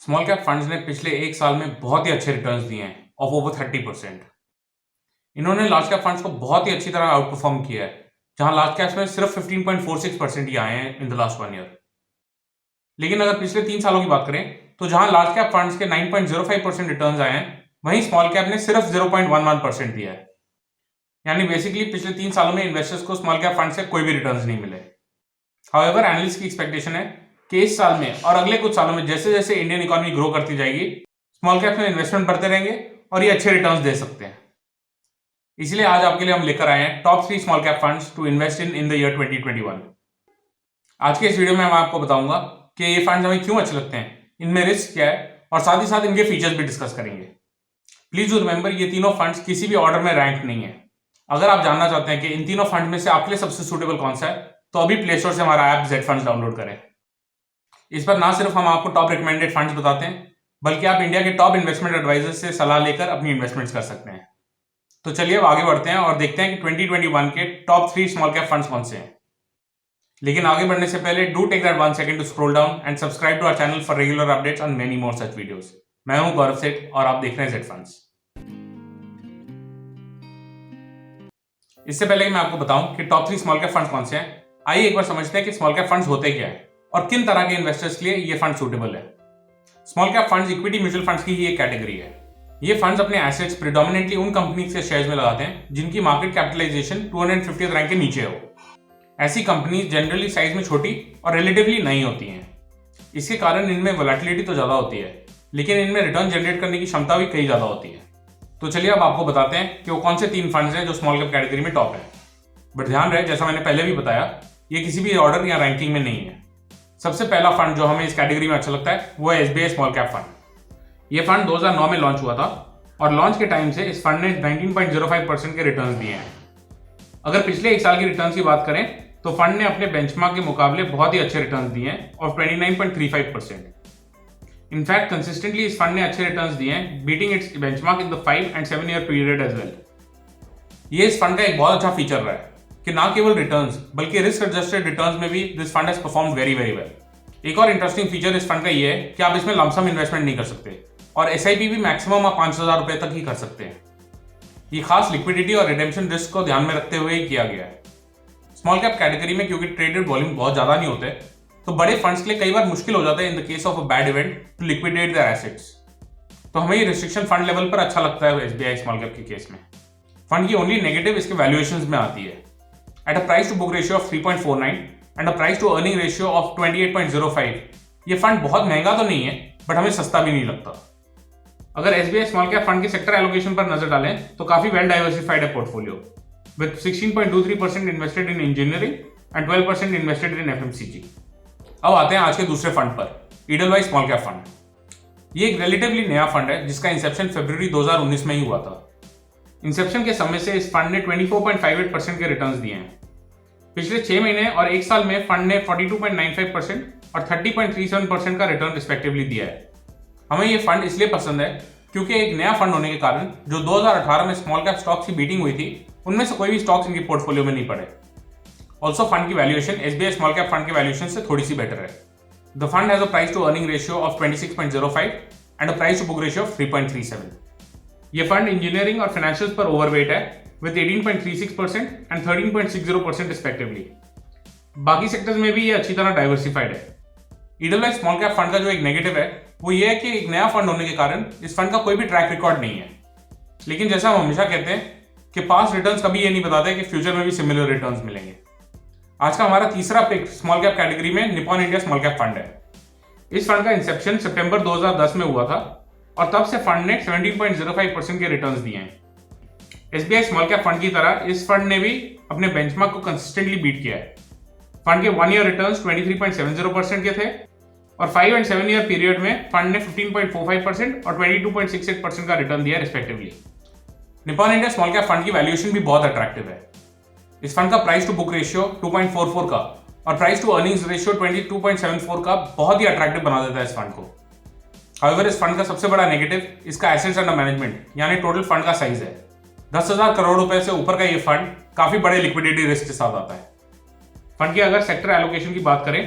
Small cap funds ने पिछले एक साल में बहुत ही अच्छे रिटर्न्स दिए हैं ऑफ ओवर 30%। इन्होंने लार्ज कैप फंड्स को बहुत ही अच्छी तरह आउट परफॉर्म किया है, जहां लार्ज कैप्स में सिर्फ 15.46% ही आए हैं इन द लास्ट 1 ईयर। लेकिन अगर पिछले 3 सालों की बात करें तो जहां लार्ज कैप फंड्स के 9.05% रिटर्न्स आए हैं, वहीं स्मॉल कैप ने सिर्फ 0.11% दिया है। यानी बेसिकली पिछले 3 सालों में इन्वेस्टर्स को स्मॉल कैप फंड से कोई भी रिटर्न्स नहीं मिले। हाउएवर एनालिस्ट की एक्सपेक्टेशन है कि इस साल में और अगले कुछ सालों में जैसे जैसे इंडियन इकोनॉमी ग्रो करती जाएगी, स्मॉल कैप में इन्वेस्टमेंट बढ़ते रहेंगे और ये अच्छे रिटर्न्स दे सकते हैं। इसलिए आज आपके लिए हम लेकर आए हैं top 3 small cap funds to invest in the year 2021। आज के इस वीडियो में मैं आपको बताऊंगा कि ये फंड्स हमें क्यों अच्छे लगते हैं, इनमें रिस्क क्या है और साथ ही साथ इनके फीचर्स भी डिस्कस करेंगे। प्लीज डू रिमेंबर, ये तीनों फंड्स किसी भी ऑर्डर में रैंक नहीं है। अगर आप जानना चाहते हैं कि इन तीनों फंड में से आपके लिए सबसे सुटेबल कौन सा है, तो अभी प्ले स्टोर से हमारा ऐप जेड फंड्स डाउनलोड करें। इस पर ना सिर्फ हम आपको टॉप रिकमेंडेड फंड्स बताते हैं, बल्कि आप इंडिया के टॉप इन्वेस्टमेंट एडवाइजर्स से सलाह लेकर अपनी इन्वेस्टमेंट्स कर सकते हैं। तो चलिए अब आगे बढ़ते हैं और देखते हैं कि 2021 के टॉप 3 स्मॉल कैप फंड्स कौन से हैं। लेकिन आगे बढ़ने से पहले do take that 1 second to scroll down and subscribe to our channel for regular updates on many more such videos. मैं हूं गौरव सेठ और आप देख रहे हैं जेड फंड्स। इससे पहले कि मैं आपको बताऊं कि टॉप 3 स्मॉल कैप फंड्स कौन से हैं, आइए एक बार समझते हैं कि स्मॉल कैप फंड्स होते क्या है और किन तरह के इन्वेस्टर्स के लिए ये फंड सूटेबल है। Small cap funds equity mutual funds की ही एक कैटेगरी है। ये फंड्स अपने एसेट्स प्रेडोमिनेंटली उन कंपनीज के शेयर्स में लगाते हैं जिनकी मार्केट कैपिटलाइजेशन 250th रैंक के नीचे हो। ऐसी कंपनीज जनरली साइज में छोटी और रिलेटिवली नई होती हैं। इसके कारण इनमें वोलेटिलिटी तो ज्यादा होती है, लेकिन इनमें रिटर्न जनरेट करने की क्षमता भी कई ज्यादा होती है। तो चलिए अब आपको बताते हैं कि वो कौन से 3 फंड्स हैं जो स्मॉल कैप कैटेगरी में टॉप है। बट ध्यान रहे, जैसा मैंने पहले भी बताया, ये किसी भी ऑर्डर या रैंकिंग में नहीं है। सबसे पहला फंड जो हमें इस कैटेगरी में अच्छा लगता है वो है एसबीआई स्मॉल कैप फंड। ये फंड 2009 में लॉन्च हुआ था और लॉन्च के टाइम से इस फंड ने 19.05% के रिटर्न्स दिए हैं। अगर पिछले एक साल की रिटर्न्स की बात करें तो फंड ने अपने बेंचमार्क के मुकाबले बहुत ही अच्छे रिटर्न्स दिए हैं और 29.35%। इनफैक्ट कंसिस्टेंटली इस फंड ने अच्छे रिटर्न्स दिए हैं, beating its benchmark in the 5 and 7 year period as well. ये इस फंड का एक बहुत अच्छा फीचर रहा है कि ना केवल रिटर्न्स बल्कि रिस्क एडजस्टेड रिटर्न्स में भी this fund has performed very very well. एक और इंटरेस्टिंग फीचर इस फंड का ये है कि आप इसमें लमसम इन्वेस्टमेंट नहीं कर सकते और एसआईपी भी मैक्सिमम आप 5,000 रुपए तक ही कर सकते हैं। ये खास लिक्विडिटी और रिडेम्पशन रिस्क को ध्यान में रखते हुए ही किया गया है। स्मॉल कैप कैटेगरी में क्योंकि ट्रेडेड वॉल्यूम बहुत ज्यादा नहीं होते, तो बड़े फंड्स के लिए कई बार मुश्किल हो जाता है in the case of a bad event to liquidate their assets. तो हमें ये रिस्ट्रिक्शन फंड लेवल पर अच्छा लगता है एसबीआई स्मॉल कैप के केस में। फंड की ओनली नेगेटिव इसके वैल्यूएशंस में आती है। At a price to book ratio of 3.49 and a price to earning ratio of 28.05, ये फंड बहुत महंगा तो नहीं है बट हमें सस्ता भी नहीं लगता। अगर एसबीआई स्मॉल कैप फंड की सेक्टर एलोकेशन पर नजर डालें तो काफी वेल डाइवर्सिफाइड है portfolio, with 16.23% invested in engineering and 12% invested in FMCG. अब आते हैं आज के दूसरे फंड पर, ईडलवाइस स्मॉल कैप फंड। ये एक रिलेटिवली नया फंड है जिसका इंसेप्शन फरवरी 2019 में ही हुआ था। इंसेप्शन के समय से इस फंड ने 24.58% के रिटर्न्स दिए हैं। पिछले 6 महीने और 1 साल में फंड ने 42.95% और 30.37% का रिटर्न रिस्पेक्टिवली दिया है। हमें ये फंड इसलिए पसंद है क्योंकि एक नया फंड होने के कारण जो 2018 में स्मॉल कैप स्टॉक्स की बीटिंग हुई थी, उनमें से कोई भी स्टॉक्स इनके पोर्टफोलियो में नहीं पड़े। ऑल्सो फंड की valuation SBI small cap fund के वैल्यूएशन से थोड़ी सी बेटर है। The fund has a price to earning ratio of 26.05 and a price to book ratio of 3.37। ये फंड इंजीनियरिंग और फाइनेंशियल्स पर ओवरवेट है विद 18.36% एंड 13.60% रिस्पेक्टिवली। बाकी सेक्टर्स में भी ये अच्छी तरह डाइवर्सिफाइड है। ईडलवाइस स्मॉल कैप फंड का जो एक नेगेटिव है वो ये है कि एक नया फंड होने के कारण इस फंड का कोई भी ट्रैक रिकॉर्ड नहीं है। लेकिन जैसा हम हमेशा कहते हैं कि पास्ट रिटर्न्स कभी ये नहीं बताते कि फ्यूचर में भी सिमिलर रिटर्न्स मिलेंगे। आज का हमारा तीसरा पिक स्मॉल कैप कैटेगरी में Nippon India small cap fund है। इस फंड का इंसेप्शन सितंबर 2010 में हुआ था और तब से फंड ने 17.05% के रिटर्न्स दिए हैं। एसबीआई स्मॉल कैप फंड की तरह इस फंड ने भी अपने बेंचमार्क को कंसिस्टेंटली बीट किया है। फंड के 1 ईयर रिटर्न्स 23.70% के थे और 5 and 7 year पीरियड में फंड ने 15.45% और 22.68% का रिटर्न दिया respectively. Nippon India small cap fund की वैल्यूएशन भी बहुत अट्रैक्टिव है। इस फंड का प्राइस टू बुक रेशियो 2.44 का और प्राइस टू अर्निंग्स रेशियो 22.74 का बहुत ही अट्रैक्टिव बना देता है इस फंड को। हाउएवर इस फंड का सबसे बड़ा नेगेटिव इसका एसेट्स अंडर मैनेजमेंट यानी टोटल फंड का साइज है। 10,000 करोड़ रुपए से ऊपर का ये फंड काफी बड़े लिक्विडिटी रिस्क के साथ आता है। फंड की अगर सेक्टर एलोकेशन की बात करें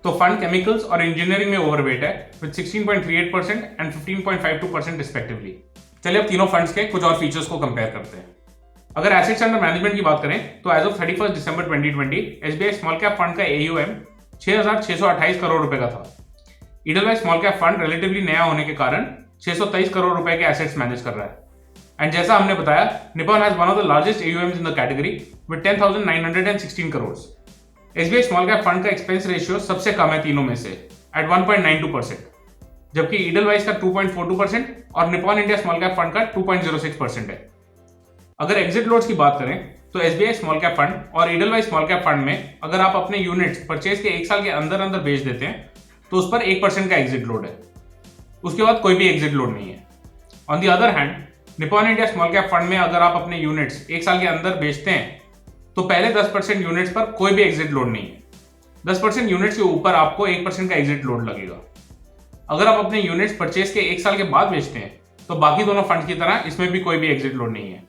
तो फंड केमिकल्स और इंजीनियरिंग में ओवरवेट है विद 16.38% एंड 15.52% रिस्पेक्टिवली। चलिए अब तीनों फंड्स के कुछ और फीचर्स को कंपेयर करते हैं। अगर एसेट्स अंडर मैनेजमेंट की बात करें तो एज ऑफ 31 दिसंबर 2020 एसबीआई स्मॉल कैप फंड का AUM 6,628 करोड़ रुपए का था। Edelweiss small cap fund relatively नया होने के कारण 623 करोड़ रुपए के एसेट्स मैनेज कर रहा है। एंड जैसा हमने बताया, Nippon has one of the largest AUMs in the category with 10,916 crore. SBI small cap fund का एक्सपेंस रेशियो सबसे कम है तीनों में से एट 1.92%, जबकि ईडलवाइज का 2.42% और Nippon India small cap fund का 2.06% है। अगर एग्जिट लोड्स की बात करें तो एसबीआई स्मॉल कैप फंड और ईडलवाइज स्मॉल कैप फंड में अगर आप अपने यूनिट्स परचेज के 1 साल के अंदर अंदर बेच देते हैं तो उस पर 1% का एग्जिट लोड है। उसके बाद कोई भी एग्जिट लोड नहीं है। On the other hand, Nippon India small cap fund में अगर आप अपने यूनिट्स 1 साल के अंदर बेचते हैं तो पहले 10% यूनिट्स पर कोई भी एग्जिट लोड नहीं है। 10% यूनिट्स के ऊपर आपको 1% का एग्जिट लोड लगेगा। अगर आप अपने यूनिट्स परचेज के 1 साल के बाद बेचते हैं तो बाकी दोनों फंड्स की तरह इसमें भी कोई भी एग्जिट लोड नहीं है।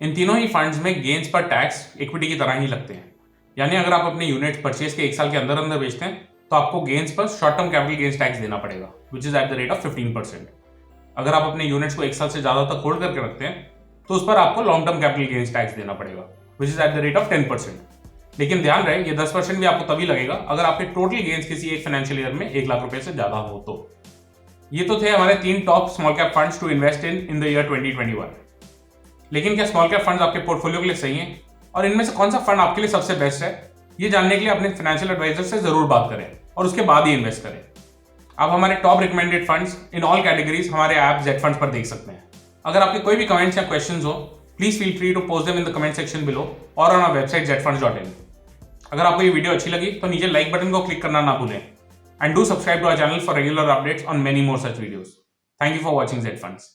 इन तीनों ही फंड्स में गेन्स पर टैक्स इक्विटी की तरह ही लगते हैं। यानी अगर आप अपने यूनिट्स परचेज के 1 साल के अंदर अंदर बेचते हैं तो आपको गेन्स पर short term capital gains tax देना पड़ेगा which is at the rate of 15%। अगर आप अपने यूनिट्स को 1 साल से ज्यादा तक होल्ड करके रखते हैं तो उस पर आपको long term capital gains tax देना पड़ेगा which is at the rate of 10%। लेकिन ध्यान रहे, ये 10% भी आपको तभी लगेगा अगर आपके टोटल गेन्स किसी एक फाइनेंशियल ईयर में 1 लाख रुपए से ज्यादा हो तो। ये तो थे हमारे 3 top small cap funds to invest in the year 2021। लेकिन क्या स्मॉल कैप फंड्स आपके पोर्टफोलियो के लिए सही हैं और इनमें से कौन सा फंड आपके लिए सबसे बेस्ट है, ये जानने के लिए अपने फाइनेंशियल एडवाइजर से जरूर बात करें और उसके बाद ही इन्वेस्ट करें। आप हमारे top recommended funds in all categories हमारे ऐप जेड फंड्स पर देख सकते हैं। अगर आपके कोई भी कमेंट्स या क्वेश्चंस हो, please feel free to post them in the comment section below और ऑन आवर वेबसाइट jetfunds.in। अगर आपको ये वीडियो अच्छी लगी तो नीचे लाइक बटन को क्लिक करना ना भूलें and do subscribe to our channel for regular updates on many more such videos. Thank you for watching Jet funds.